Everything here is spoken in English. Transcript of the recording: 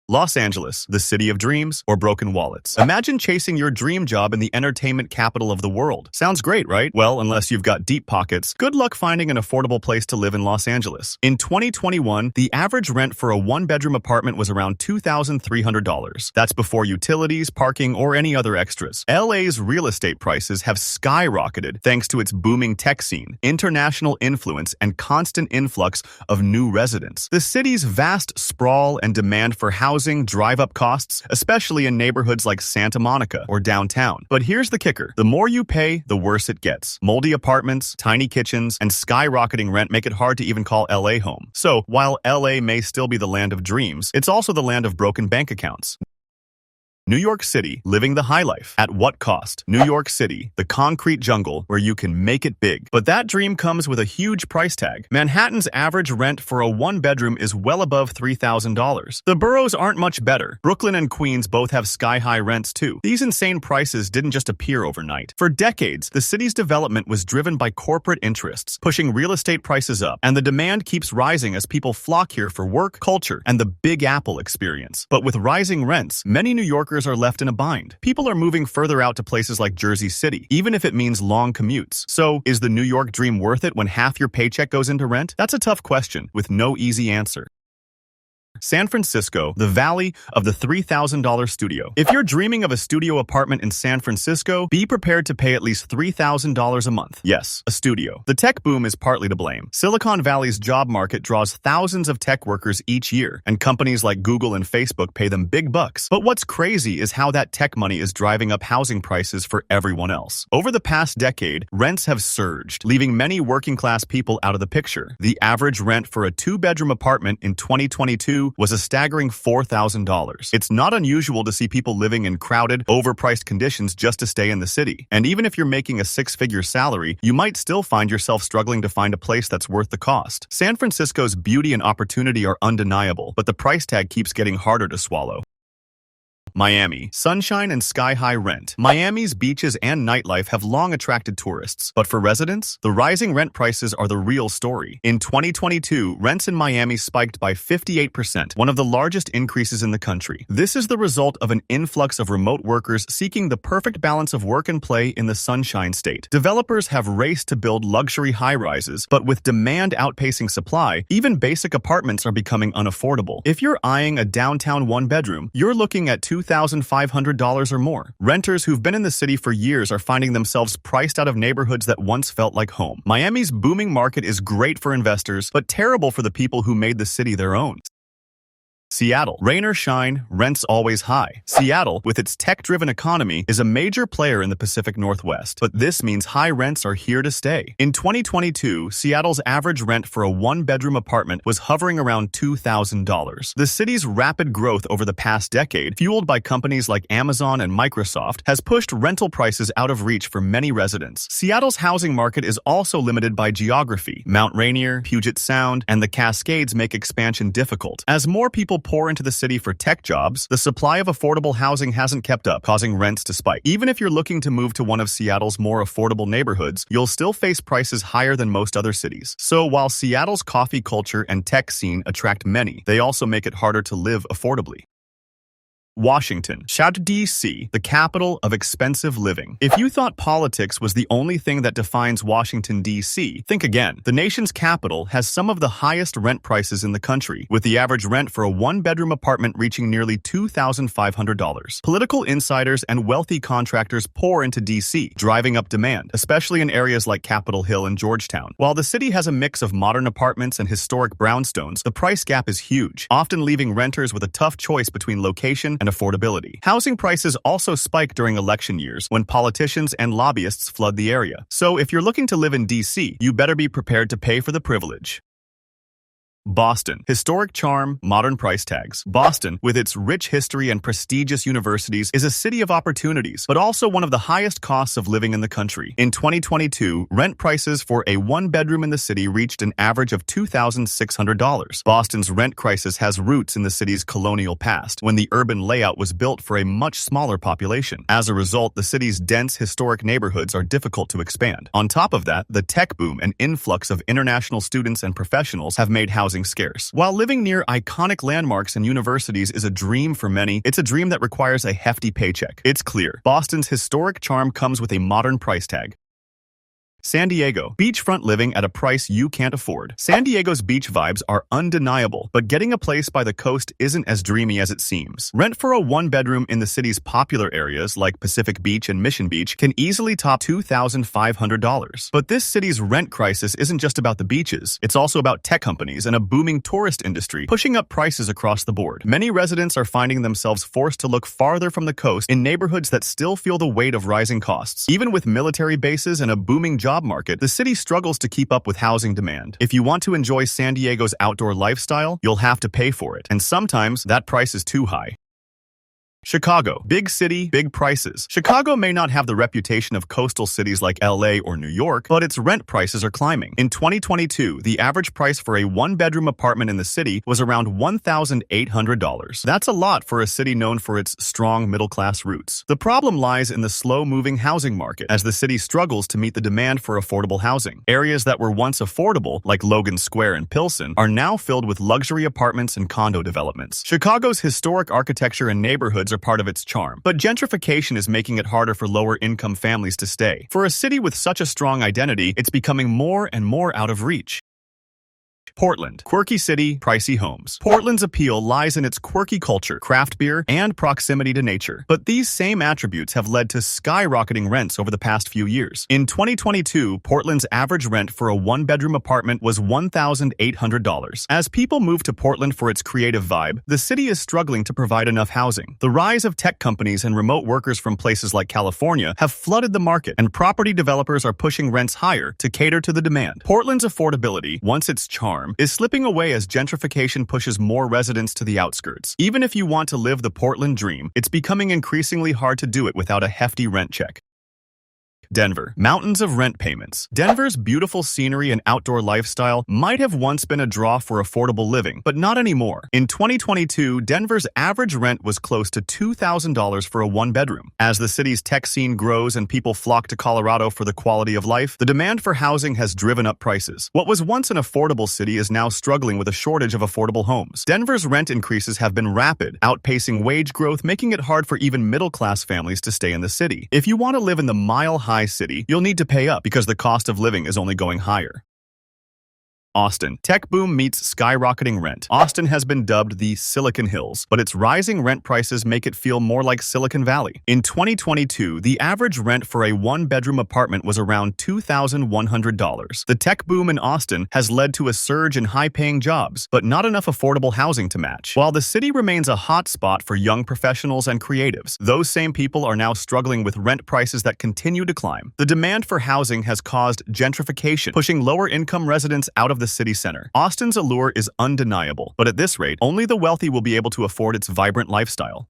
Los Angeles, the city of dreams or broken wallets. Imagine chasing your dream job in the entertainment capital of the world. Sounds great, right? Well, unless you've got deep pockets, good luck finding an affordable place to live in Los Angeles. In 2021, the average rent for a one-bedroom apartment was around $2,300. That's before utilities, parking, or any other extras. LA's real estate prices have skyrocketed thanks to its booming tech scene, international influence, and constant influx of new residents. The city's vast sprawl and demand for housing drive up costs, especially in neighborhoods like Santa Monica or downtown. But here's the kicker. The more you pay, the worse it gets. Moldy apartments, tiny kitchens, and skyrocketing rent make it hard to even call LA home. So, while LA may still be the land of dreams, it's also the land of broken bank accounts. New York City, living the high life. At what cost? New York City, the concrete jungle where you can make it big. But that dream comes with a huge price tag. Manhattan's average rent for a one-bedroom is well above $3,000. The boroughs aren't much better. Brooklyn and Queens both have sky-high rents too. These insane prices didn't just appear overnight. For decades, the city's development was driven by corporate interests, pushing real estate prices up, and the demand keeps rising as people flock here for work, culture, and the Big Apple experience. But with rising rents, many New Yorkers are left in a bind. People are moving further out to places like Jersey City, even if it means long commutes. So, is the New York dream worth it when half your paycheck goes into rent? That's a tough question with no easy answer. San Francisco, the valley of the $3,000 studio. If you're dreaming of a studio apartment in San Francisco, be prepared to pay at least $3,000 a month. Yes, a studio. The tech boom is partly to blame. Silicon Valley's job market draws thousands of tech workers each year, and companies like Google and Facebook pay them big bucks. But what's crazy is how that tech money is driving up housing prices for everyone else. Over the past decade, rents have surged, leaving many working-class people out of the picture. The average rent for a two-bedroom apartment in 2022 was a staggering $4,000. It's not unusual to see people living in crowded, overpriced conditions just to stay in the city. And even if you're making a six-figure salary, you might still find yourself struggling to find a place that's worth the cost. San Francisco's beauty and opportunity are undeniable, but the price tag keeps getting harder to swallow. Miami. Sunshine and sky-high rent. Miami's beaches and nightlife have long attracted tourists. But for residents, the rising rent prices are the real story. In 2022, rents in Miami spiked by 58%, one of the largest increases in the country. This is the result of an influx of remote workers seeking the perfect balance of work and play in the Sunshine State. Developers have raced to build luxury high-rises, but with demand outpacing supply, even basic apartments are becoming unaffordable. If you're eyeing a downtown one-bedroom, you're looking at $2,500 or more. Renters who've been in the city for years are finding themselves priced out of neighborhoods that once felt like home. Miami's booming market is great for investors, but terrible for the people who made the city their own. Seattle. Rain or shine, rents always high. Seattle, with its tech-driven economy, is a major player in the Pacific Northwest, but this means high rents are here to stay. In 2022, Seattle's average rent for a one-bedroom apartment was hovering around $2,000. The city's rapid growth over the past decade, fueled by companies like Amazon and Microsoft, has pushed rental prices out of reach for many residents. Seattle's housing market is also limited by geography. Mount Rainier, Puget Sound, and the Cascades make expansion difficult. As more people pour into the city for tech jobs, the supply of affordable housing hasn't kept up, causing rents to spike. Even if you're looking to move to one of Seattle's more affordable neighborhoods, you'll still face prices higher than most other cities. So while Seattle's coffee culture and tech scene attract many, they also make it harder to live affordably. Washington. Shout D.C., the capital of expensive living. If you thought politics was the only thing that defines Washington, D.C., think again. The nation's capital has some of the highest rent prices in the country, with the average rent for a one-bedroom apartment reaching nearly $2,500. Political insiders and wealthy contractors pour into D.C., driving up demand, especially in areas like Capitol Hill and Georgetown. While the city has a mix of modern apartments and historic brownstones, the price gap is huge, often leaving renters with a tough choice between location and affordability. Housing prices also spike during election years when politicians and lobbyists flood the area. So if you're looking to live in D.C., you better be prepared to pay for the privilege. Boston. Historic charm, modern price tags. Boston, with its rich history and prestigious universities, is a city of opportunities, but also one of the highest costs of living in the country. In 2022, rent prices for a one-bedroom in the city reached an average of $2,600. Boston's rent crisis has roots in the city's colonial past, when the urban layout was built for a much smaller population. As a result, the city's dense historic neighborhoods are difficult to expand. On top of that, the tech boom and influx of international students and professionals have made housing housing scarce. While living near iconic landmarks and universities is a dream for many, it's a dream that requires a hefty paycheck. It's clear, Boston's historic charm comes with a modern price tag. San Diego. Beachfront living at a price you can't afford. San Diego's beach vibes are undeniable, but getting a place by the coast isn't as dreamy as it seems. Rent for a one-bedroom in the city's popular areas like Pacific Beach and Mission Beach can easily top $2,500. But this city's rent crisis isn't just about the beaches. It's also about tech companies and a booming tourist industry pushing up prices across the board. Many residents are finding themselves forced to look farther from the coast in neighborhoods that still feel the weight of rising costs. Even with military bases and a booming job market, the city struggles to keep up with housing demand. If you want to enjoy San Diego's outdoor lifestyle, you'll have to pay for it, and sometimes that price is too high. Chicago. Big city, big prices. Chicago may not have the reputation of coastal cities like LA or New York, but its rent prices are climbing. In 2022, the average price for a one-bedroom apartment in the city was around $1,800. That's a lot for a city known for its strong middle-class roots. The problem lies in the slow-moving housing market, as the city struggles to meet the demand for affordable housing. Areas that were once affordable, like Logan Square and Pilsen, are now filled with luxury apartments and condo developments. Chicago's historic architecture and neighborhoods are part of its charm, but gentrification is making it harder for lower-income families to stay. For a city with such a strong identity, it's becoming more and more out of reach. Portland. Quirky city, pricey homes. Portland's appeal lies in its quirky culture, craft beer, and proximity to nature. But these same attributes have led to skyrocketing rents over the past few years. In 2022, Portland's average rent for a one-bedroom apartment was $1,800. As people move to Portland for its creative vibe, the city is struggling to provide enough housing. The rise of tech companies and remote workers from places like California have flooded the market, and property developers are pushing rents higher to cater to the demand. Portland's affordability, once its charm, is slipping away as gentrification pushes more residents to the outskirts. Even if you want to live the Portland dream, it's becoming increasingly hard to do it without a hefty rent check. Denver. Mountains of rent payments. Denver's beautiful scenery and outdoor lifestyle might have once been a draw for affordable living, but not anymore. In 2022, Denver's average rent was close to $2,000 for a one-bedroom. As the city's tech scene grows and people flock to Colorado for the quality of life, the demand for housing has driven up prices. What was once an affordable city is now struggling with a shortage of affordable homes. Denver's rent increases have been rapid, outpacing wage growth, making it hard for even middle-class families to stay in the city. If you want to live in the mile-high city, you'll need to pay up because the cost of living is only going higher. Austin. Tech boom meets skyrocketing rent. Austin has been dubbed the Silicon Hills, but its rising rent prices make it feel more like Silicon Valley. In 2022, the average rent for a one-bedroom apartment was around $2,100. The tech boom in Austin has led to a surge in high-paying jobs, but not enough affordable housing to match. While the city remains a hot spot for young professionals and creatives, those same people are now struggling with rent prices that continue to climb. The demand for housing has caused gentrification, pushing lower-income residents out of the city center. Austin's allure is undeniable, but at this rate, only the wealthy will be able to afford its vibrant lifestyle.